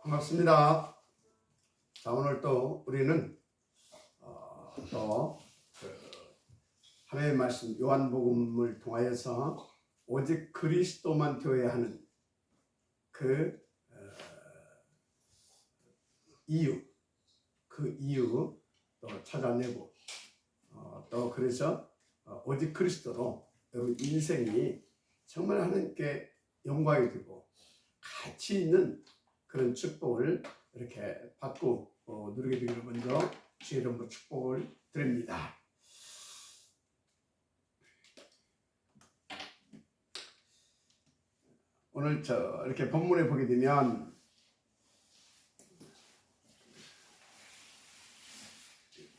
반갑습니다. 자, 오늘 또 우리는 또 하나님의 말씀 요한복음을 통하여서 오직 그리스도만 되어야 하는 그 이유 또 찾아내고 또 그래서 오직 그리스도로 여러분 인생이 정말 하나님께 영광이 되고 가치 있는 그런 축복을 이렇게 받고 누리게 되기를 먼저 주의 이름으로 축복을 드립니다. 오늘 이렇게 본문에 보게 되면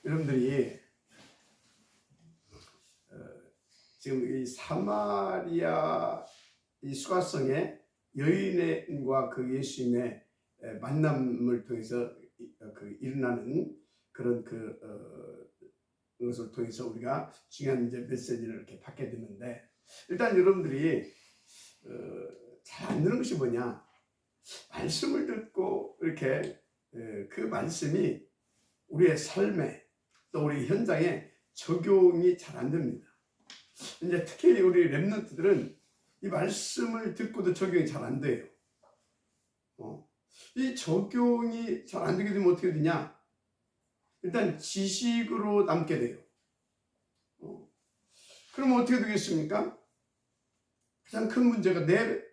여러분들이 지금 이 사마리아 이 수가성의 여인과 그 예수님의 만남을 통해서 일어나는 그런 것을 통해서 우리가 중요한 이제 메시지를 이렇게 받게 되는데, 일단 여러분들이 잘 안 되는 것이 뭐냐, 말씀을 듣고 이렇게 그 말씀이 우리의 삶에 또 우리 현장에 적용이 잘 안 됩니다. 이제 특히 우리 렘넌트들은 이 말씀을 듣고도 적용이 잘 안 돼요. 이 적용이 잘 안 되게 되면 어떻게 되냐? 일단 지식으로 남게 돼요. 그러면 어떻게 되겠습니까? 가장 큰 문제가 내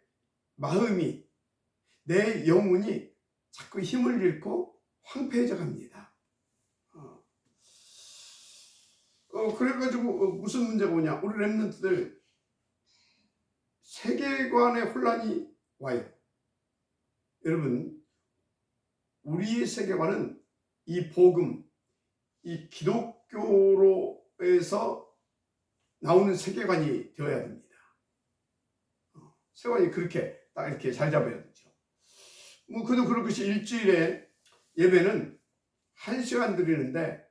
마음이, 내 영혼이 자꾸 힘을 잃고 황폐해져 갑니다. 그래가지고 무슨 문제가 오냐? 우리 렘넌트들 세계관의 혼란이 와요. 여러분, 우리의 세계관은 이 복음, 이 기독교로에서 나오는 세계관이 되어야 됩니다. 세계관이 그렇게 딱 이렇게 잘 잡아야 되죠. 그래도 그럴 것이 일주일에 예배는 1시간 드리는데,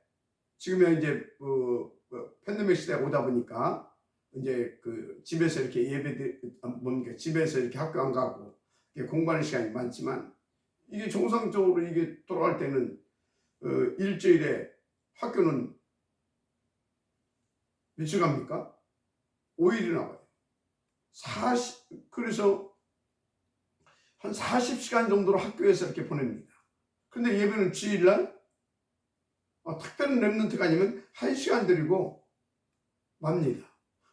지금은 이제 팬데믹 시대에 오다 보니까 이제 집에서 이렇게 집에서 이렇게 학교 안 가고 공부하는 시간이 많지만, 이게 정상적으로 이게 돌아갈 때는 일주일에 학교는 며칠 갑니까? 5일이나 가요. 그래서 한 40시간 정도로 학교에서 이렇게 보냅니다. 근데 예배는 주일날 특별한 렘넌트가 아니면 1시간 드리고 맙니다.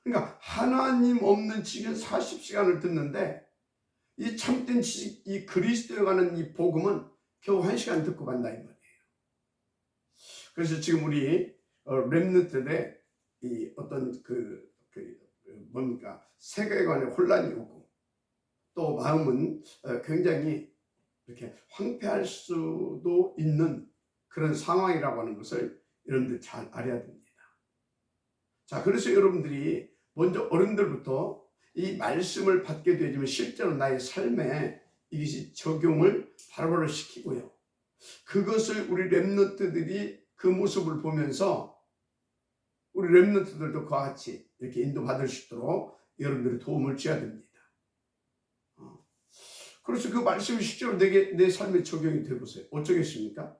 그러니까 하나님 없는 지금 40시간을 듣는데, 이 참된 지식, 이 그리스도에 관한 이 복음은 겨우 1시간 듣고 간다 이 말이에요. 그래서 지금 우리 렘넌트들의 이 어떤 뭔가 세계관의 혼란이 오고, 또 마음은 굉장히 이렇게 황폐할 수도 있는 그런 상황이라고 하는 것을 여러분들 잘 알아야 됩니다. 자, 그래서 여러분들이 먼저 어른들부터 이 말씀을 받게 되지만 실제로 나의 삶에 이것이 적용을 바로바로 시키고요. 그것을 우리 렘넌트들이 그 모습을 보면서 우리 렘넌트들도 그와 같이 이렇게 인도받을 수 있도록 여러분들이 도움을 줘야 됩니다. 그래서 그 말씀이 실제로 내 삶에 적용이 되어보세요. 어쩌겠습니까?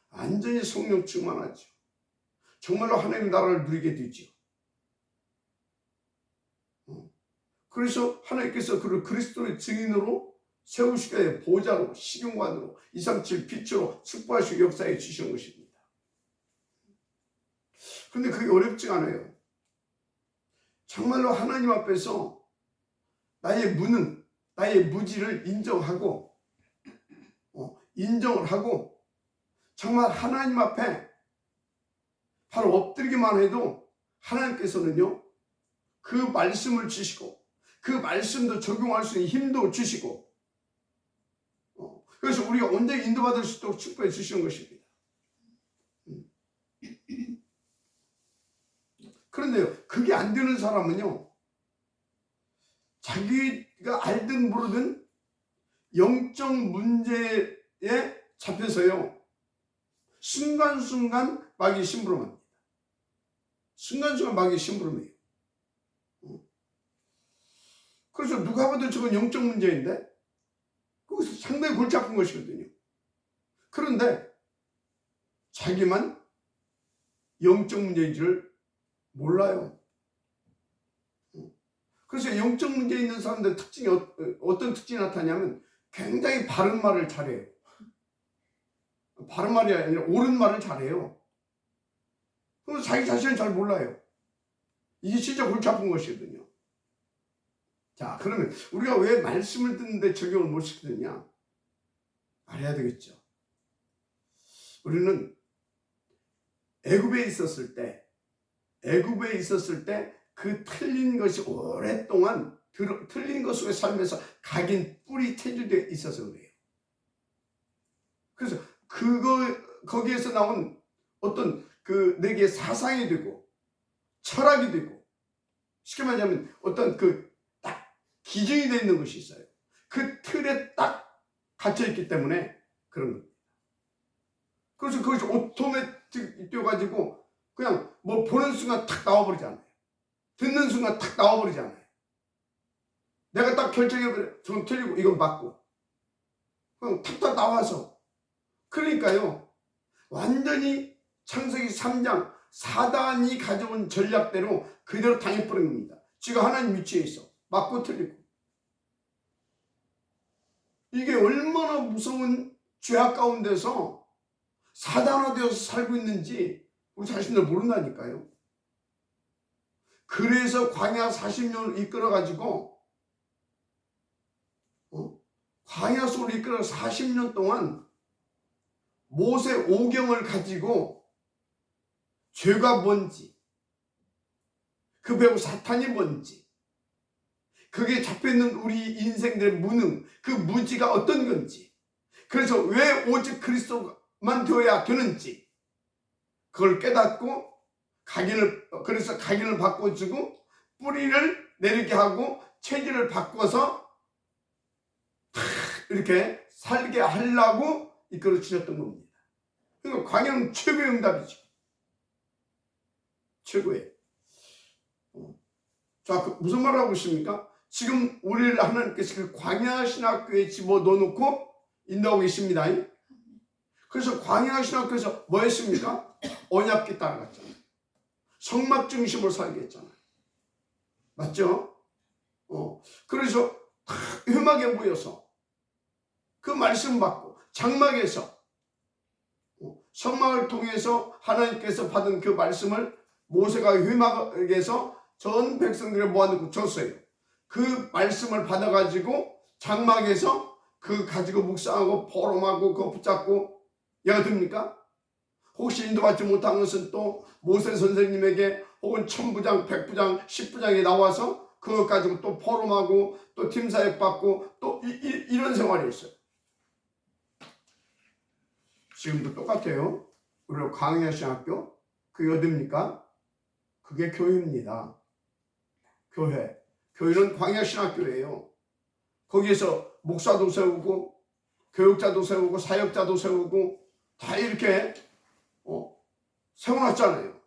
완전히 성령 충만하죠. 정말로 하나님의 나라를 누리게 되죠. 그래서 하나님께서 그를 그리스도의 증인으로 세우시게 보좌로, 식용관으로, 237 빛으로 축복하시고 역사해 주신 것입니다. 그런데 그게 어렵지가 않아요. 정말로 하나님 앞에서 나의 무능, 나의 무지를 인정을 하고 정말 하나님 앞에 바로 엎드리기만 해도 하나님께서는요, 그 말씀을 주시고 그 말씀도 적용할 수 있는 힘도 주시고, 그래서 우리가 언제 인도받을 수 있도록 축복해 주시는 것입니다. 그런데요, 그게 안 되는 사람은요, 자기가 알든 모르든 영적 문제에 잡혀서요, 순간순간 마귀의 심부름합니다. 순간순간 마귀의 심부름이에요. 그래서 누가 봐도 저건 영적 문제인데 거기서 상당히 골치 아픈 것이거든요. 그런데 자기만 영적 문제인지를 몰라요. 그래서 영적 문제 있는 사람들의 특징이 어떤 특징이 나타나냐면 굉장히 바른 말을 잘해요. 바른 말이 아니라 옳은 말을 잘해요. 그래서 자기 자신을 잘 몰라요. 이게 진짜 골치 아픈 것이거든요. 자, 그러면 우리가 왜 말씀을 듣는데 적용을 못 시키느냐? 알아야 되겠죠. 우리는 애굽에 있었을 때 그 틀린 것이 오랫동안 틀린 것 속에 살면서 각인 뿌리 체질되어 있어서 그래요. 그래서 거기에서 나온 어떤 내게 사상이 되고 철학이 되고 쉽게 말하자면 어떤 딱 기준이 되어 있는 것이 있어요. 그 틀에 딱 갇혀있기 때문에 그런 겁니다. 그래서 그것이 오토매틱 뛰어가지고 그냥 뭐 보는 순간 탁 나와버리잖아요. 듣는 순간 탁 나와버리잖아요. 내가 딱 결정해버려. 저건 틀리고 이건 맞고. 그냥 탁탁 나와서. 그러니까요. 완전히 창세기 3장 사단이 가져온 전략대로 그대로 당해버린 겁니다. 지가 하나님 위치에 있어. 맞고 틀리고. 이게 얼마나 무서운 죄악 가운데서 사단화되어서 살고 있는지 우리 자신들 모른다니까요. 그래서 광야 40년을 이끌어가지고 광야 속으로 이끌어 40년 동안 모세 오경을 가지고 죄가 뭔지 그 배우 사탄이 뭔지 그게 잡혀있는 우리 인생들의 무능 그 무지가 어떤 건지 그래서 왜 오직 그리스도만 되어야 되는지 그걸 깨닫고 그래서 각인을 바꿔주고 뿌리를 내리게 하고 체질을 바꿔서 이렇게 살게 하려고 이끌어 주셨던 겁니다. 그러니까 광야는 최고의 응답이죠. 최고의. 자, 무슨 말을 하고 있습니까? 지금 우리를 하나님께서 그 광야 신학교에 집어넣어놓고 인도하고 계십니다. 그래서 광야 신학교에서 뭐 했습니까? 언약궤 따라갔잖아요. 성막 중심으로 살게 했잖아요. 맞죠? 그래서 흠하게 모여서 그 말씀 받고 장막에서 성막을 통해서 하나님께서 받은 그 말씀을 모세가 휘막에서 전 백성들을 모아놓고 줬어요. 그 말씀을 받아가지고 장막에서 그 가지고 묵상하고 포럼하고 그거 붙잡고 이해가 됩니까? 혹시 인도받지 못한 것은 또 모세 선생님에게 혹은 1000부장, 100부장, 10부장이 나와서 그것 가지고 또 포럼하고 또 팀사역 받고 또 이런 생활이었어요. 지금도 똑같아요. 우리 광야신학교 그게 어딥니까? 그게 교회입니다. 교회는 광야신학교예요. 거기에서 목사도 세우고 교육자도 세우고 사역자도 세우고 다 이렇게 세워놨잖아요.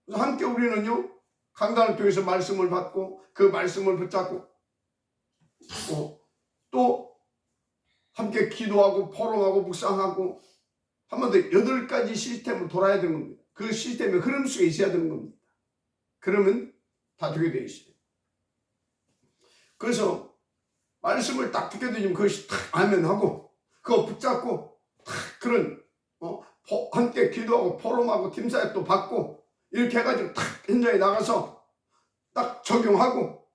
그래서 함께 우리는요 강단을 통해서 말씀을 받고 그 말씀을 붙잡고 또 함께 기도하고 포럼하고 묵상하고 한마디로 8가지 시스템을 돌아야 되는 겁니다. 그 시스템의 흐름 속에 있어야 되는 겁니다. 그러면 다 되게 되어 있어요. 그래서 말씀을 딱 듣게 되면 그것이 탁 아멘하고 그거 붙잡고 탁 그런 함께 기도하고 포럼하고 팀사역도 받고 이렇게 해가지고 탁 현장에 나가서 딱 적용하고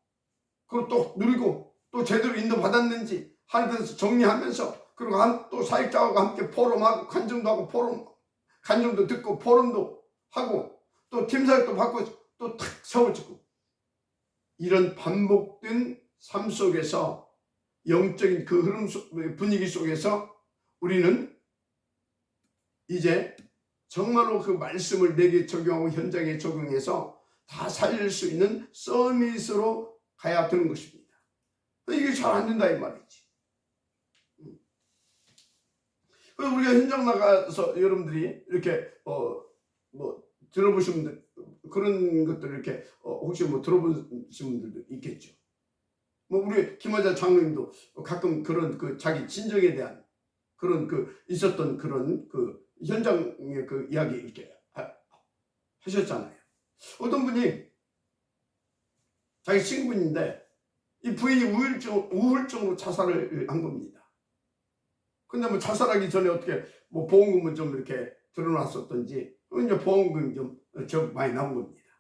그리고 또 누리고 또 제대로 인도받았는지 하나님께서 정리하면서 그리고 또 사역자하고 함께 포럼하고 간증도 하고 간증도 듣고 포럼도 하고 또 팀사역도 받고 또 탁 세워지고 이런 반복된 삶 속에서 영적인 그 흐름 분위기 속에서 우리는 이제 정말로 그 말씀을 내게 적용하고 현장에 적용해서 다 살릴 수 있는 서밋으로 가야 되는 것입니다. 이게 잘 안 된다 이 말이지. 그래서 우리가 현장 나가서 여러분들이 이렇게 들어보신 분들 그런 것들을 이렇게 혹시 들어보신 분들도 있겠죠. 뭐 우리 김화자 장로님도 가끔 그런 그 자기 친정에 대한 그런 그 있었던 그런 그 현장의 그 이야기 이렇게 하셨잖아요. 어떤 분이 자기 친구분인데 이 부인이 우울증으로 자살을 한 겁니다. 근데 뭐 자살하기 전에 어떻게 뭐 보험금은 좀 이렇게 들어놨었던지 이제 보험금이 좀 많이 나온 겁니다.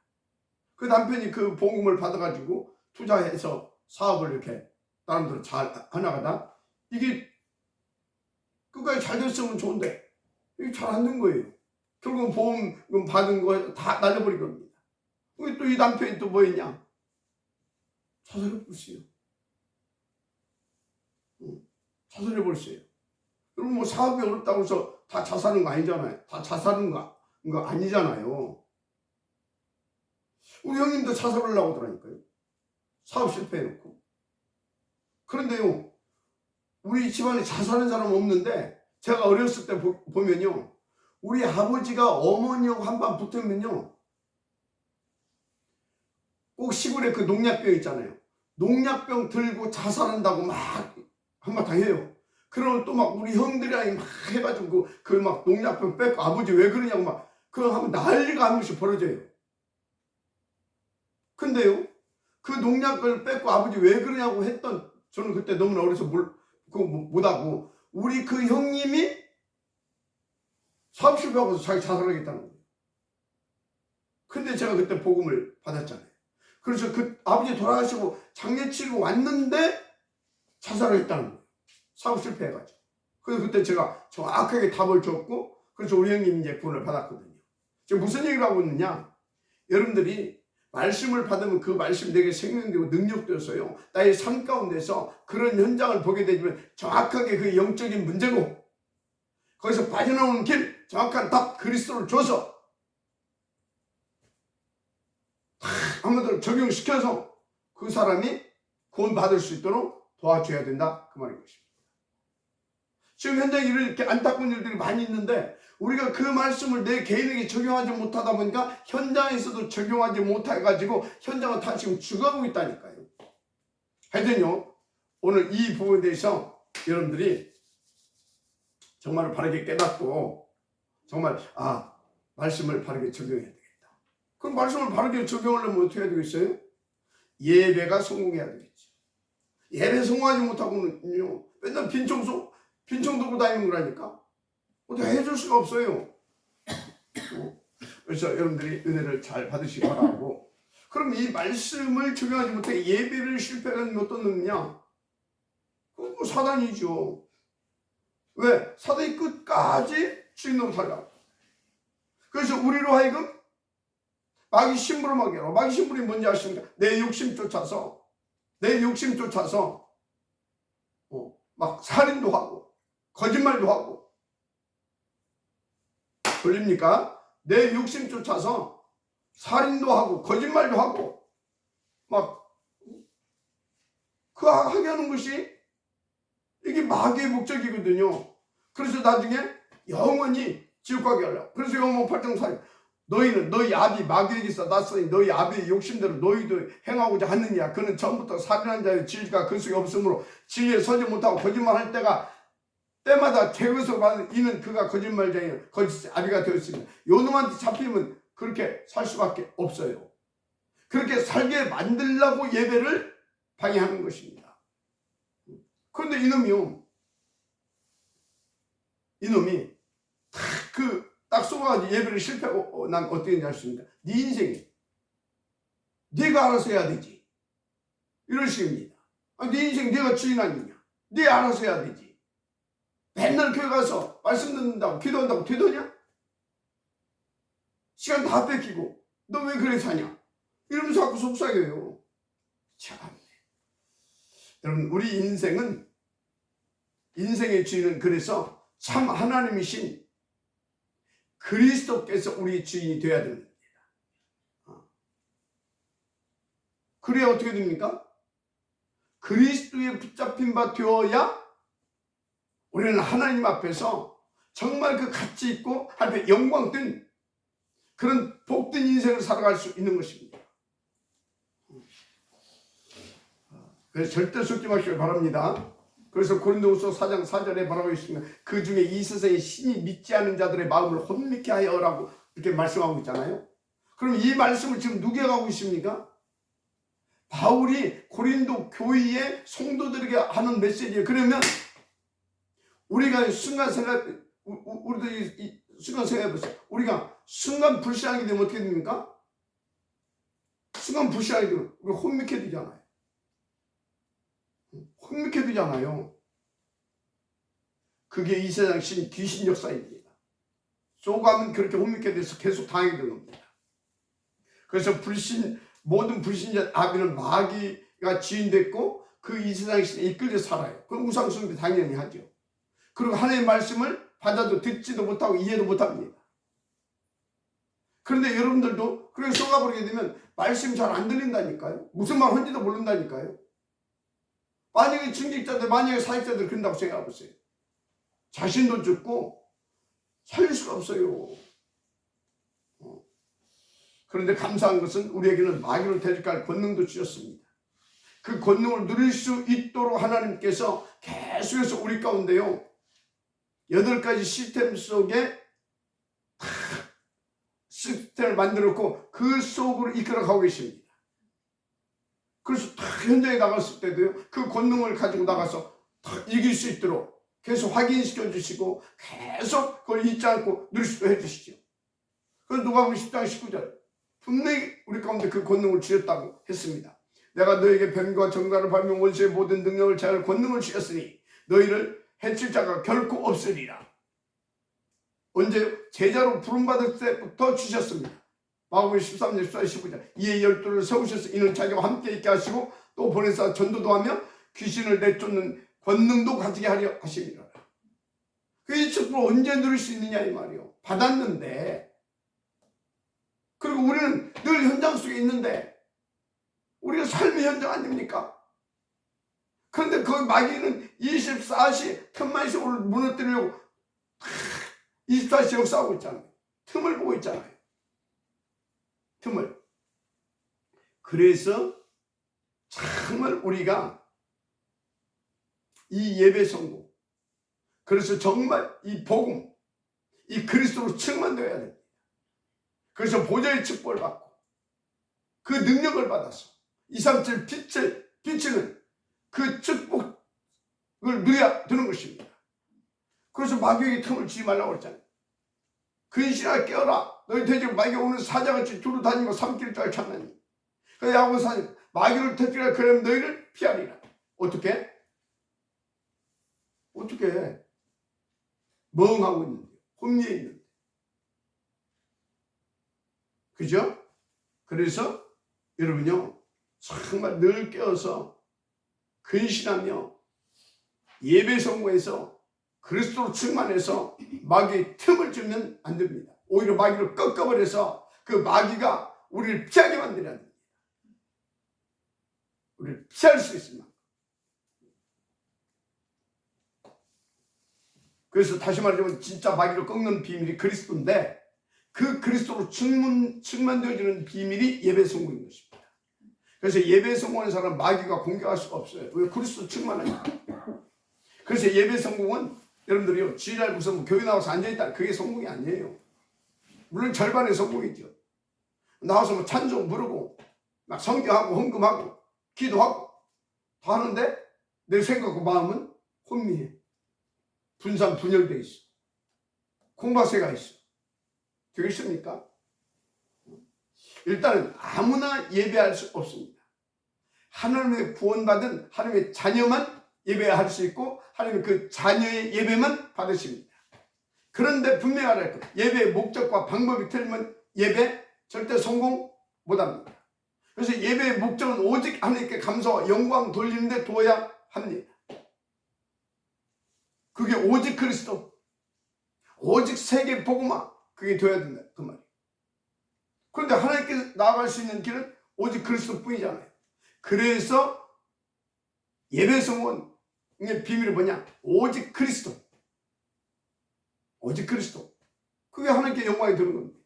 그 남편이 그 보험금을 받아가지고 투자해서 사업을 이렇게 나름대로 잘 해나가다 이게 끝까지 잘 됐으면 좋은데 이게 잘 안 된 거예요. 결국은 보험금 받은 거 다 날려버린 겁니다. 또 이 남편이 또 뭐 했냐? 자살해버렸어요. 자살해버렸어요. 그럼 뭐 사업이 어렵다고 해서 다 자살하는 거 아니잖아요. 다 자살하는 거 아니잖아요. 우리 형님도 자살하려고 하더라니까요. 사업 실패해놓고. 그런데요, 우리 집안에 자살한 사람 없는데 제가 어렸을 때 보면요, 우리 아버지가 어머니하고 한번 붙으면요, 꼭 시골에 그 농약병 있잖아요. 농약병 들고 자살한다고 막 한바탕 해요. 그러면 또 막 우리 형들이랑 막 해가지고 그 막 농약병 뺏고 아버지 왜 그러냐고 막 그거 하면 난리가 한 번씩 벌어져요. 근데요, 그 농약을 뺏고 아버지 왜 그러냐고 했던, 저는 그때 너무나 어려서 그거 못하고 우리 그 형님이 사업 실패하고 자기 자살하겠다는 거예요. 근데 제가 그때 복음을 받았잖아요. 그래서 그 아버지 돌아가시고 장례 치르고 왔는데 자살을 했다는 거예요. 사업 실패해가지고. 그래서 그때 제가 정확하게 답을 줬고, 그래서 우리 형님 이제 구원을 받았거든요. 지금 무슨 얘기를 하고 있느냐? 여러분들이 말씀을 받으면 그 말씀 내게 생명되고 능력되어서요, 나의 삶 가운데서 그런 현장을 보게 되면 정확하게 그 영적인 문제고, 거기서 빠져나오는 길, 정확한 답, 그리스도를 줘서 한번더 적용시켜서 그 사람이 구원 받을 수 있도록 도와줘야 된다, 그 말인 것입니다. 지금 현장에 이렇게 안타까운 일들이 많이 있는데 우리가 그 말씀을 내 개인에게 적용하지 못하다 보니까 현장에서도 적용하지 못해가지고 현장은 다 지금 죽어가고 있다니까요. 하여튼요, 오늘 이 부분에 대해서 여러분들이 정말 바르게 깨닫고 정말 말씀을 바르게 적용해야 되겠다. 그럼 말씀을 바르게 적용하려면 어떻게 해야 되겠어요? 예배가 성공해야 되겠죠. 예배 성공하지 못하고는요, 맨날 빈총 들고 다니는 거라니까. 어떻게 해줄 수가 없어요. 그래서 여러분들이 은혜를 잘 받으시기 바라고. 그럼 이 말씀을 적용하지 못해 예배를 실패하는 어떤 놈이냐? 그건 뭐 사단이죠. 왜? 사단이 끝까지 주인으로 살아. 그래서 우리로 하여금 마귀 심부름하게 하고, 마귀 심부름이 뭔지 아십니까? 내 욕심 쫓아서 막 살인도 하고 거짓말도 하고. 들립니까? 내 욕심 쫓아서 살인도 하고 거짓말도 하고 막 그 하게 하는 것이 이게 마귀의 목적이거든요. 그래서 나중에 영원히 지옥 가게 하려고. 그래서 영원 8장 4절, 너희는 너희 아비 마귀에게서 났으니 너희 아비의 욕심대로 너희도 행하고자 하느냐. 그는 처음부터 살인한 자의 진리가 그 속에 없으므로 진리에 서지 못하고 거짓말할 때마다 죄것으로 받는 이는 그가 거짓말쟁이 거짓 아비가 되었습니다. 요놈한테 잡히면 그렇게 살 수밖에 없어요. 그렇게 살게 만들려고 예배를 방해하는 것입니다. 그런데 이놈이 딱 속아가지고 예배를 실패하고 난 어떻게 되는지 알 수 있습니다. 네 인생이 네가 알아서 해야 되지, 이런 식입니다. 네 인생 네가 주인 아니냐, 네 알아서 해야 되지. 맨날 교회 가서 말씀 듣는다고 기도한다고 되더냐? 시간 다 뺏기고 너 왜 그래 사냐? 이러면서 자꾸 속삭여요. 참, 여러분, 우리 인생의 주인은 그래서 참 하나님이신 그리스도께서 우리 주인이 되어야 됩니다. 그래야 어떻게 됩니까? 그리스도에 붙잡힌 바 되어야 우리는 하나님 앞에서 정말 그 가치 있고 하나님의 영광된 그런 복된 인생을 살아갈 수 있는 것입니다. 그래서 절대 속지 마시길 바랍니다. 그래서 고린도후서 4장 4절에 말하고 있습니다. 그 중에 이 세상의 신이 믿지 않은 자들의 마음을 혼미케 하여라고 이렇게 말씀하고 있잖아요. 그럼 이 말씀을 지금 누가 하고 있습니까? 바울이 고린도 교회의 성도들에게 하는 메시지예요. 그러면 우리가 순간 우리도 순간 생각해보세요. 우리가 순간 불신하게 되면 어떻게 됩니까? 순간 불신하게 되면 우리가 혼미케 되잖아요. 혼미케 되잖아요. 그게 이 세상 귀신 역사입니다. 쏘가면 그렇게 혼미케 돼서 계속 당하게 되는 겁니다. 그래서 모든 불신자 아비는 마귀가 지인됐고 그 이 세상 신에 이끌려 살아요. 그 우상숭배 당연히 하죠. 그리고 하나님의 말씀을 받아도 듣지도 못하고 이해도 못합니다. 그런데 여러분들도 그렇게 속아버리게 되면 말씀이 잘 안 들린다니까요. 무슨 말 하는지도 모른다니까요. 만약에 중직자들, 만약에 사역자들 그런다고 생각해보세요. 자신도 죽고 살릴 수가 없어요. 그런데 감사한 것은 우리에게는 마귀를 대적할 권능도 주셨습니다. 그 권능을 누릴 수 있도록 하나님께서 계속해서 우리 가운데요 8가지 시스템 속에 시스템을 만들었고 그 속으로 이끌어가고 계십니다. 그래서 다 현장에 나갔을 때도요 그 권능을 가지고 나가서 다 이길 수 있도록 계속 확인시켜 주시고 계속 그걸 잊지 않고 누릴 수 있도록 해주시죠. 그래서 누가복음 10장 19절 분명히 우리 가운데 그 권능을 주셨다고 했습니다. 내가 너에게 뱀과 정갈을 밟으며 원수의 모든 능력을 제할 권능을 주셨으니 너희를 해칠 자가 결코 없으리라. 언제? 제자로 부름받을 때부터 주셨습니다. 마가복음 13장 14절 15절 이에 12를 세우셔서 이는 자기와 함께 있게 하시고 또 보내사 전도도 하며 귀신을 내쫓는 권능도 가지게 하려 하시니라. 그 이 축복을 언제 누릴 수 있느냐 이 말이요. 받았는데 그리고 우리는 늘 현장 속에 있는데 우리가 삶의 현장 아닙니까? 그런데 그 마귀는 24시 틈만 있으면 우리를 무너뜨리려고 24시 역사하고 있잖아요. 틈을 보고 있잖아요. 틈을. 그래서 정말 우리가 이 예배 성공, 그래서 정말 이 복음, 이 그리스도로 충만되어야 됩니다. 그래서 보좌의 축복을 받고 그 능력을 받아서 237 빛을 비치는 그 축복을 누려야 되는 것입니다. 그래서 마귀에게 틈을 주지 말라고 그랬잖아요. 근신아 깨어라. 너희 대적 마귀가 오는 사자같이 두루 다니고 삼킬 줄 찾나니. 그래서 야고보 사님 마귀를 터뜨리라. 그러면 너희를 피하리라. 어떻게? 멍하고 있는데 혼미해 있는데. 그죠? 그래서 여러분요 정말 늘 깨어서 근신하며 예배 성공해서 그리스도로 충만해서 마귀의 틈을 주면 안 됩니다. 오히려 마귀를 꺾어버려서 그 마귀가 우리를 피하게 만들어야 됩니다. 우리를 피할 수 있습니다. 그래서 다시 말하자면 진짜 마귀를 꺾는 비밀이 그리스도인데 그 그리스도로 충만되어지는 비밀이 예배 성공인 것입니다. 그래서 예배 성공하는 사람은 마귀가 공격할 수가 없어요. 왜? 그리스도 충만하니까. 그래서 예배 성공은 여러분들이요 주일날 무슨 교회 나와서 앉아있다 그게 성공이 아니에요. 물론 절반의 성공이죠. 나와서 뭐 찬송 부르고 막 성경하고 헌금하고 기도하고 다 하는데 내 생각과 마음은 혼미해. 분산 분열되어 있어. 공바세가 있어. 되겠습니까? 일단은 아무나 예배할 수 없습니다. 하나님의 구원받은 하나님의 자녀만 예배할 수 있고 하나님의 그 자녀의 예배만 받으십니다. 그런데 분명히 알아야 할 것, 예배의 목적과 방법이 틀리면 예배 절대 성공 못합니다. 그래서 예배의 목적은 오직 하나님께 감사와 영광 돌리는 데 둬야 합니다. 그게 오직 그리스도, 오직 세계 복음화, 그게 돼야 된다 그 말이에요. 그런데 하나님께 나아갈 수 있는 길은 오직 그리스도뿐이잖아요. 그래서 예배 성공의 비밀이 뭐냐? 오직 그리스도. 오직 그리스도. 그게 하나님께 영광이 되는 겁니다.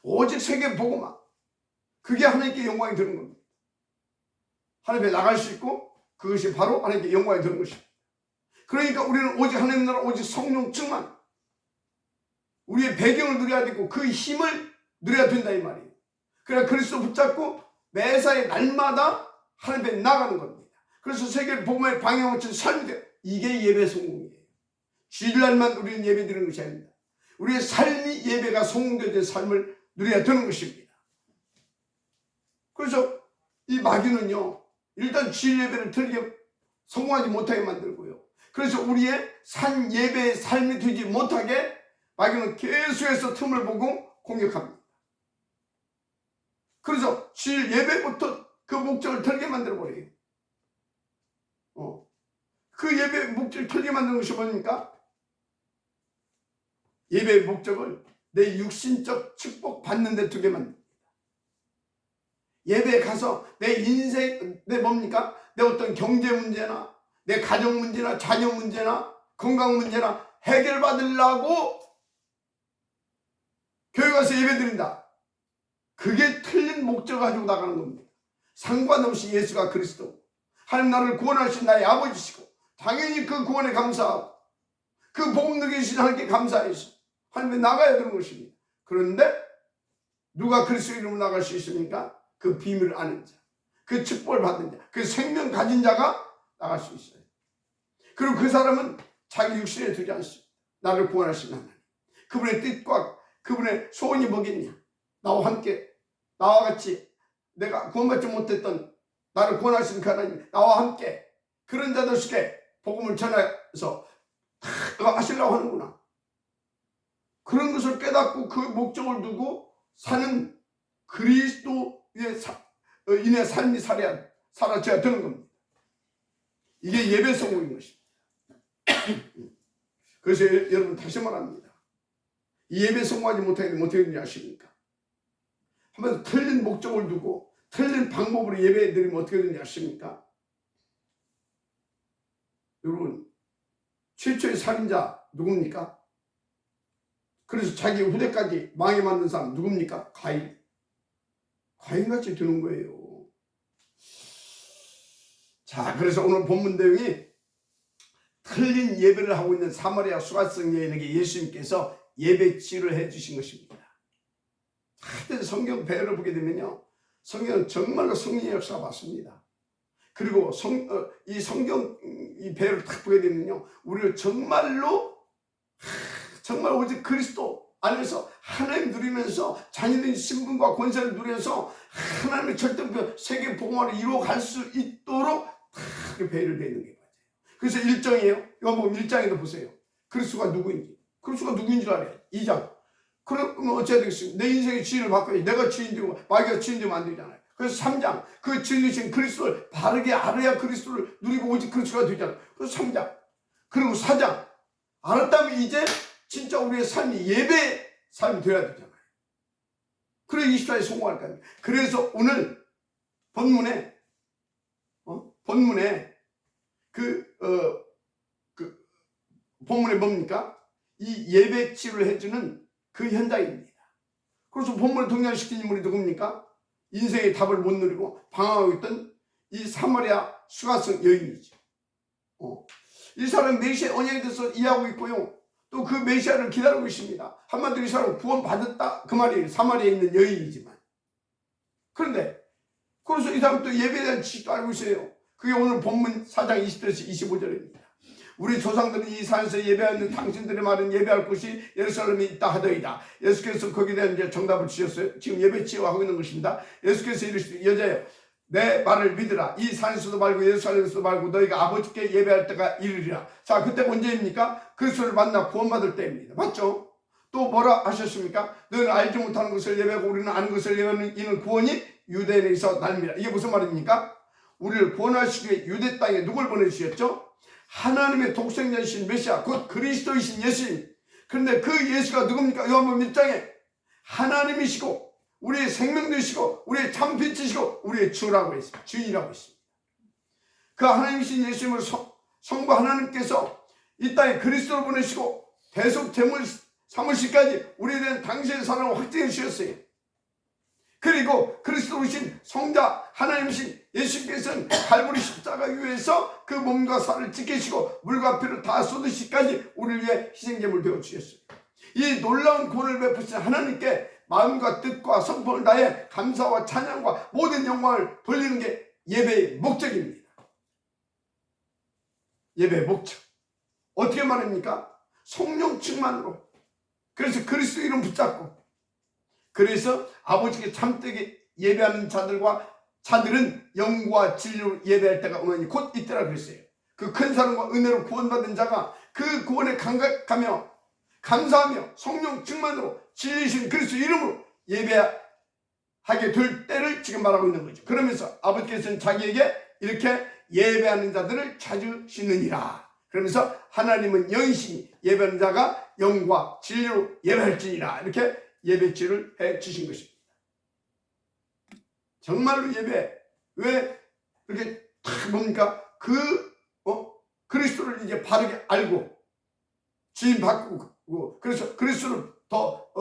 오직 세계 복음화. 그게 하나님께 영광이 되는 겁니다. 하나님 앞에 나갈 수 있고 그것이 바로 하나님께 영광이 되는 것입니다. 그러니까 우리는 오직 하나님 나라 오직 성령 충만 우리의 배경을 누려야 되고 그 힘을 누려야 된다 이 말이에요. 그래야 그리스도 붙잡고 매사에 날마다 하나님 앞에 나가는 겁니다. 그래서 세계를 복음의 방향을 맞춘 삶이 돼요. 이게 예배 성공이에요. 주일날만 우리는 예배 드리는 것이 아닙니다. 우리의 삶이 예배가 성공된 삶을 누려야 되는 것입니다. 그래서 이 마귀는요 일단 주일 예배를 틀리게 성공하지 못하게 만들고요. 그래서 우리의 산 예배의 삶이 되지 못하게 마귀는 계속해서 틈을 보고 공격합니다. 그래서 주일 예배부터 그 목적을 틀게 만들어버려요. 그 예배의 목적을 틀게 만드는 것이 뭡니까? 예배의 목적을 내 육신적 축복 받는 데 두게 만듭니다. 예배에 가서 내 인생, 내 뭡니까? 내 어떤 경제 문제나 내 가정 문제나 자녀 문제나 건강 문제나 해결받으려고 교회 가서 예배 드린다. 그게 틀린 목적을 가지고 나가는 겁니다. 상관없이 예수가 그리스도 하나님 나를 구원하신 나의 아버지시고 당연히 그 구원에 감사하고 그 복음 누리신 하나님께 감사해서 하나님께 나가야 되는 것입니다. 그런데 누가 그리스도 이름으로 나갈 수 있습니까? 그 비밀을 아는 자, 그 축복을 받은 자, 그 생명 가진 자가 나갈 수 있어요. 그리고 그 사람은 자기 육신에 두지 않습니다. 나를 구원하신 하나님, 그분의 뜻과 그분의 소원이 뭐겠냐? 나와 함께, 나와 같이 내가 구원받지 못했던 나를 구원하신 그 하나님, 나와 함께 그런 자들에게 복음을 전해서 하시려고 하는구나. 그런 것을 깨닫고 그 목적을 두고 사는 그리스도의 인의 삶이 사라져야 되는 겁니다. 이게 예배 성공인 것입니다. 그래서 여러분 다시 말합니다. 이 예배 성공하지 못하게 되면 어떻게 되는지 아십니까? 한번 틀린 목적을 두고 틀린 방법으로 예배 드리면 어떻게 되는지 아십니까? 여러분 최초의 살인자 누굽니까? 그래서 자기 후대까지 망해 만든 사람 누굽니까? 과인같이 되는 거예요. 자, 그래서 오늘 본문 내용이 틀린 예배를 하고 있는 사마리아 수가성 여인에게 예수님께서 예배 치유를 해주신 것입니다. 하여튼 성경 배열을 보게 되면요, 성경은 정말로 성령의 역사가 맞습니다. 그리고 이 성경 이 배열을 딱 보게 되면요, 우리를 정말로 정말 오직 그리스도 안에서 하나님 누리면서 자녀된 신분과 권세를 누려서 하나님의 절대적 세계 복음화를 이루어갈 수 있도록 다 배열을 되어 있는 게 맞아요. 그래서 1장이에요. 요한복음 1장에도 보세요. 그리스도가 누구인지. 그리스도가 누구인 줄 알아요. 2장. 그러면 어찌해야 되겠습니까? 내 인생의 주인을 바꿔야지. 내가 주인 되고 마귀가 주인 되면 안 되잖아요. 그래서 3장. 그 주인이신 그리스도를 바르게 알아야 그리스도를 누리고 오직 그리스도가 되잖아요. 그래서 3장. 그리고 4장. 알았다면 이제 진짜 우리의 삶이 예배 삶이 되어야 되잖아요. 그래 24에 성공할 거 아니에요. 그래서 오늘 본문에 본문에 뭡니까? 이 예배 치유를 해주는 그 현장입니다. 그래서 본문을 등장시킨 인물이 누굽니까? 인생의 답을 못 누리고 방황하고 있던 이 사마리아 수가성 여인이죠. 이 사람은 메시아 언약에 대해서 이해하고 있고요. 또 그 메시아를 기다리고 있습니다. 한마디로 이 사람은 구원받았다 그 말이에요. 사마리아에 있는 여인이지만. 그런데 그래서 이 사람은 또 예배에 대한 지식도 알고 있어요. 그게 오늘 본문 4장 20절에서 25절입니다. 우리 조상들은 이 산에서 예배하는 당신들의 말은 예배할 곳이 예루살렘에 있다 하더이다. 예수께서 거기에 대한 이제 정답을 주셨어요. 지금 예배 치유하고 있는 것입니다. 예수께서 이르시되 여자여 내 말을 믿으라. 이 산에서도 말고 예루살렘에서도 말고 너희가 아버지께 예배할 때가 이르리라. 자, 그때 언제입니까? 그리스도를 만나 구원받을 때입니다. 맞죠? 또 뭐라 하셨습니까? 너희는 알지 못하는 것을 예배하고 우리는 아는 것을 예배하는 이는 구원이 유대인에서 날미라. 이게 무슨 말입니까? 우리를 구원하시기 위해 유대 땅에 누굴 보내주셨죠? 하나님의 독생자이신 메시아, 곧 그리스도이신 예수님. 그런데 그 예수가 누굽니까? 요한복음 1장에 하나님이시고 우리의 생명되시고 우리의 참빛이시고 우리의 주라고 했습니다. 주인이라고 했습니다. 그 하나님이신 예수님을 성부 하나님께서 이 땅에 그리스도를 보내시고 대속 제물 삼으시기까지 우리에 대한 당신의 사랑을 확증해 주셨어요. 그리고 그리스도이신 성자 하나님이신 예수께서는 갈보리 십자가 위에서 그 몸과 살을 지키시고 물과 피를 다 쏟으시기까지 우리를 위해 희생제물 되어 주셨어요. 이 놀라운 구원을 베푸신 하나님께 마음과 뜻과 성품을 다해 감사와 찬양과 모든 영광을 돌리는 게 예배의 목적입니다. 예배의 목적. 어떻게 말합니까? 성령 충만으로. 그래서 그리스도 이름 붙잡고, 그래서 아버지께 참되게 예배하는 자들은 영과 진리로 예배할 때가 오나니 곧 이때라 그랬어요. 그 큰 사랑과 은혜로 구원받은 자가 그 구원에 감격하며 감사하며 성령 충만으로 진리신 그리스도 이름으로 예배하게 될 때를 지금 말하고 있는 거죠. 그러면서 아버지께서는 자기에게 이렇게 예배하는 자들을 찾으시느니라. 그러면서 하나님은 영이시니 예배하는 자가 영과 진리로 예배할지니라. 이렇게 예배치를 해 주신 것입니다. 정말로 예배, 왜 이렇게 딱 뭡니까? 그리스도를 이제 바르게 알고 주인 바꾸고, 그래서 그리스도를 더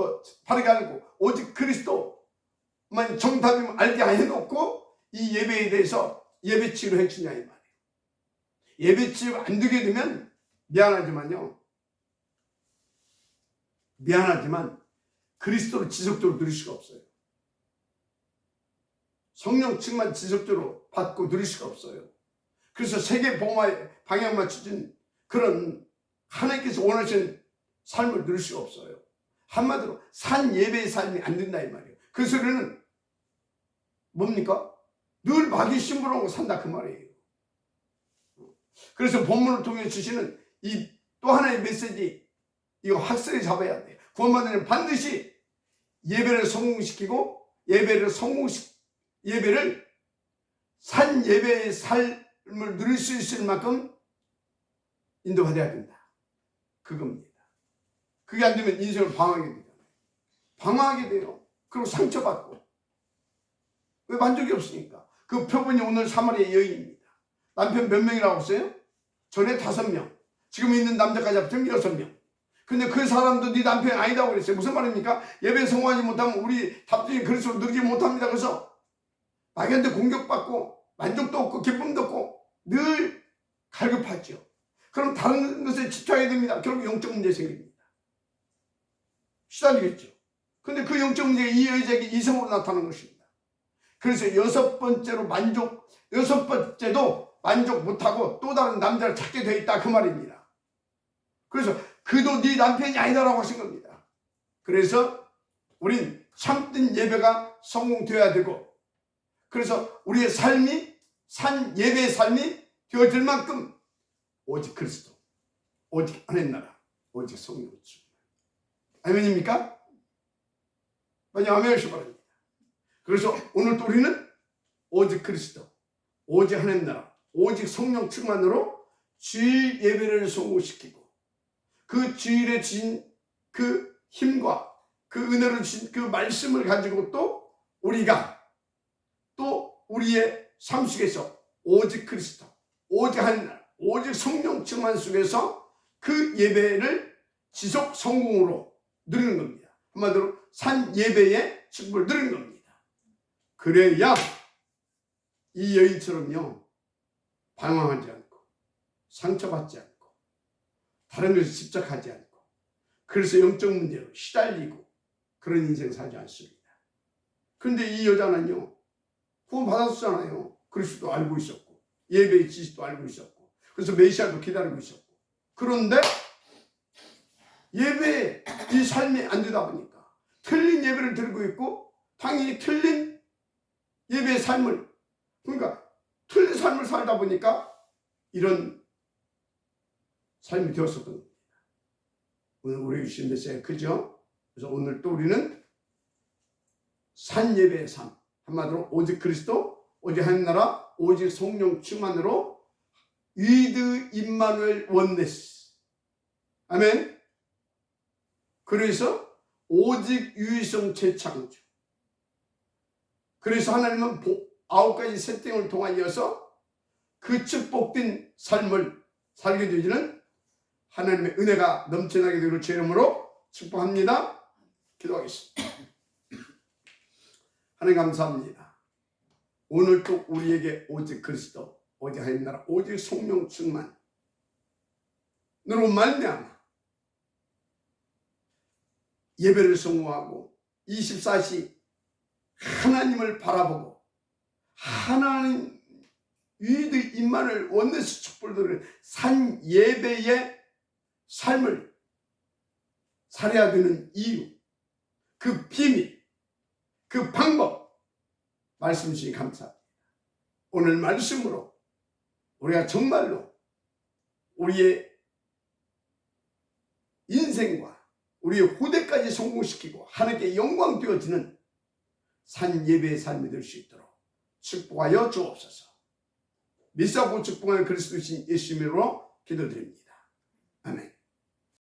바르게 알고 오직 그리스도만 정답이면 알게 해놓고 이 예배에 대해서 예배치를 해주냐 이 말이에요. 예배치가 안 되게 되면 미안하지만 그리스도를 지속적으로 누릴 수가 없어요. 성령 충만 지속적으로 받고 누릴 수가 없어요. 그래서 세계 복음화에 방향 맞추신 그런 하나님께서 원하시는 삶을 누릴 수가 없어요. 한마디로 산 예배의 삶이 안 된다 이 말이에요. 그 소리는 뭡니까? 늘 마귀 심부름하고 산다 그 말이에요. 그래서 본문을 통해 주시는 이 또 하나의 메시지, 이거 확실히 잡아야 돼요. 구원받으면 반드시 예배를 성공시키고 예배를 산 예배의 삶을 누릴 수 있을 만큼 인도받아야 된다. 그겁니다. 그게 안 되면 인생을 방황하게 되잖아요. 방황하게 돼요. 그리고 상처받고. 왜 만족이 없으니까. 그 표본이 오늘 사마리아 여인입니다. 남편 몇 명이라고 했어요? 전에 5명. 지금 있는 남자까지 합치면 6명. 근데 그 사람도 네 남편이 아니다고 그랬어요. 무슨 말입니까? 예배에 성공하지 못하면 우리 답중에 그리스도를 누리지 못합니다. 그래서 마귀한테 공격받고 만족도 없고 기쁨도 없고 늘 갈급하죠. 그럼 다른 것에 집중해야 됩니다. 결국 영적 문제 생깁니다. 시달리겠죠. 근데 그 영적 문제가 이 여자에게 이성으로 나타나는 것입니다. 그래서 여섯 번째도 만족 못하고 또 다른 남자를 찾게 돼 있다 그 말입니다. 그래서 그도 네 남편이 아니다라고 하신 겁니다. 그래서 우린 참된 예배가 성공되어야 되고, 그래서 우리의 삶이 산 예배의 삶이 되어질 만큼 오직 그리스도, 오직 하나님 나라, 오직 성령 충만. 아멘입니까? 많이 아멘 하시기 바랍니다. 그래서 오늘 또 우리는 오직 그리스도, 오직 하나님 나라, 오직 성령 충만으로 주일 예배를 성공시키고, 그 주일에 주신 그 힘과 그 은혜를 주신 그 말씀을 가지고 또 우리가 또 우리의 삶 속에서 오직 그리스도, 오직 하나님 나라, 오직 성령 충만 속에서 그 예배를 지속 성공으로 누리는 겁니다. 한마디로 산 예배의 축복을 누리는 겁니다. 그래야 이 여인처럼요 방황하지 않고 상처받지 않고 다른 것에 집착하지 않고, 그래서 영적 문제로 시달리고 그런 인생 살지 않습니다. 그런데 이 여자는요 구원 받았잖아요. 그리스도 알고 있었고 예배의 지식도 알고 있었고 그래서 메시아도 기다리고 있었고, 그런데 예배의 이 삶이 안 되다 보니까 틀린 예배를 드리고 있고 당연히 틀린 예배의 삶을, 그러니까 틀린 삶을 살다 보니까 이런 삶이 되었었던 겁니다. 오늘 우리 주신 메시지가 크죠? 그래서 오늘 또 우리는 산 예배의 삶, 한마디로 오직 그리스도, 오직 하나님 나라, 오직 성령 충만으로 위드 임마누엘 원네스. 아멘. 그래서 오직 유일성 재창조. 그래서 하나님은 9가지 세팅을 통하여서 그 축복된 삶을 살게 되지는 하나님의 은혜가 넘쳐나게 되기를 주의 이름으로 축복합니다. 기도하겠습니다. 하나님 감사합니다. 오늘도 우리에게 오직 그리스도, 오직 하나님 나라, 오직 성령 충만으로 말미암아 예배를 성공하고 24시 하나님을 바라보고 하나님 위드 임만을 원내스 촛불들을 산 예배의 삶을 살아야 되는 이유, 그 비밀, 그 방법 말씀 주시니 감사합니다. 오늘 말씀으로 우리가 정말로 우리의 인생과 우리의 후대까지 성공시키고 하나님께 영광 되어지는 산 예배의 삶이 될 수 있도록 축복하여 주옵소서. 믿사고 축복하는 그리스도신 예수님으로 기도드립니다. 아멘.